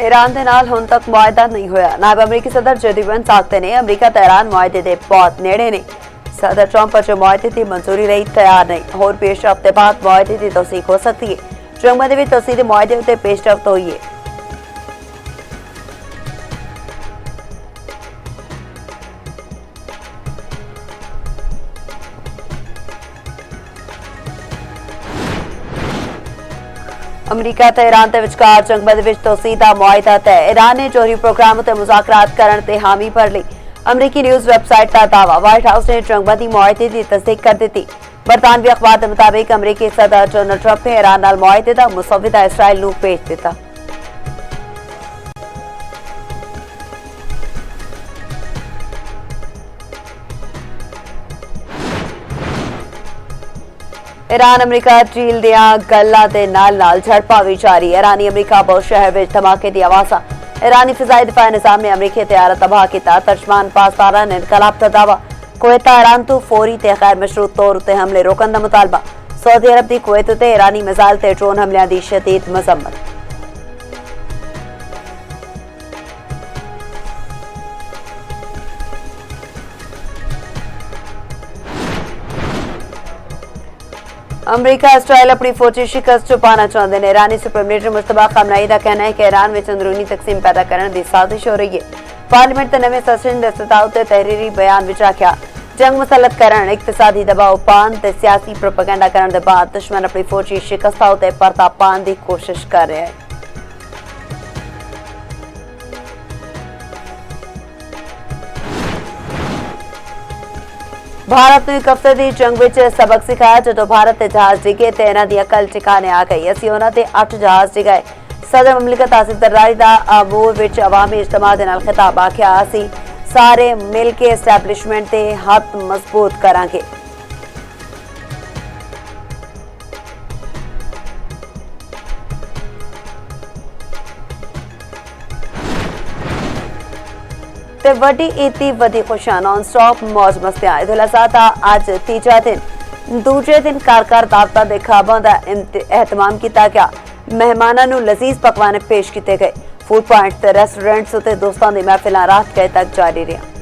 Iran के नाल हुण तक मुआहदा नहीं होया। नायब अमरीकी सदर जे डी वेंस आखते ने अमरीका ते ईरान मुआहदे दे बहुत नेड़े ने। सदर ट्रंप अजे मुआहदे की मंजूरी लई तैयार नहीं। होर पेशरफ्त बाद मुआहदे की तौसीक हो सकती है। ट्रंप दे विच तौसीक मुआहदे उत्ते पेशरफ्त होई है। अमरीका ते ईरान के विचकार जंगबंदी विच तौसीक दा मुआहदा तय। ईरान ने जौहरी प्रोग्राम उत्ते मुज़ाकरात करन ते हामी भर ली। अमरीकी न्यूज़ वेबसाइट का दावा। व्हाइट हाउस ने जंगबंदी मुआहदे की तस्दीक कर दी। बरतानवी अखबार के मुताबिक अमरीकी सदर डोनाल्ड ट्रंप ने ईरान नाल मुआहदे दा मुसव्वदा इसराइल नूं भेज दिता। ईरान अमरीका झील दियां गल्लां दे नाल झड़पां भी जारी। ईरानी अमरीका बहुत शहर में धमाके की आवाज़ां। ईरानी फिजाई दिफा निज़ाम ने अमरीकी तैयारा तबाह किया। तर्जमान पासदारां ने इनकलाब का दावा। कुवैत ईरान तो फौरी ते गैर मशरूत तौर उत्ते हमले रोकन का मुतालबा। सऊदी अरब की कुवैत उत्ते ईरानी मिसाइल ते ड्रोन हमलियां की शदीद मजम्मत। अमरीका इसराइल अपनी फौजी शिकस्त छुपाना चाहते हैं। ईरानी सुप्रीम लीडर मुश्तबा खमनाई का कहना है कि ईरान में अंदरूनी तकसीम पैदा करने की साजिश हो रही है। पार्लियामेंट के नवे सेशन के इफ्तिताह उत्ते तहरीरी बयान विच आख्या जंग मुसलत करन, इकतसादी दबाव पान ते सियासी प्रोपेगेंडा करने के बाद दुश्मन अपनी फौजी शिकस्त उत्ते परता पाने की कोशिश कर रहा है। भारत ने एक हफ्ते की जंग में सबक सिखाया। जो भारत के जहाज डिगे तो इन्हों की अकल ठिकाने आ गई। असीं उन्हां ते 8 जहाज डिगाए। सदर मुमलिकत आसिफ दरदारी का अबूर विच अवामी इज्तिमा दे नाल खिताब आख्या असीं सारे मिल के एस्टैबलिशमेंट के हथ मजबूत करांगे। ते वड्डी ईद दी वड्डी खुशियां नॉन स्टॉप मौज मस्तियां। ईद उल अज़हा दा अज तीजा दिन। दूजे दिन घर दावतां दे खाबां दा एहतमाम किया गया। मेहमानां नूं लजीज पकवान पेश किए गए। फूड पॉइंट ते रेस्टोरेंट्स उत्ते दोस्तां दी महफिलां रात गए तक जारी रहियां।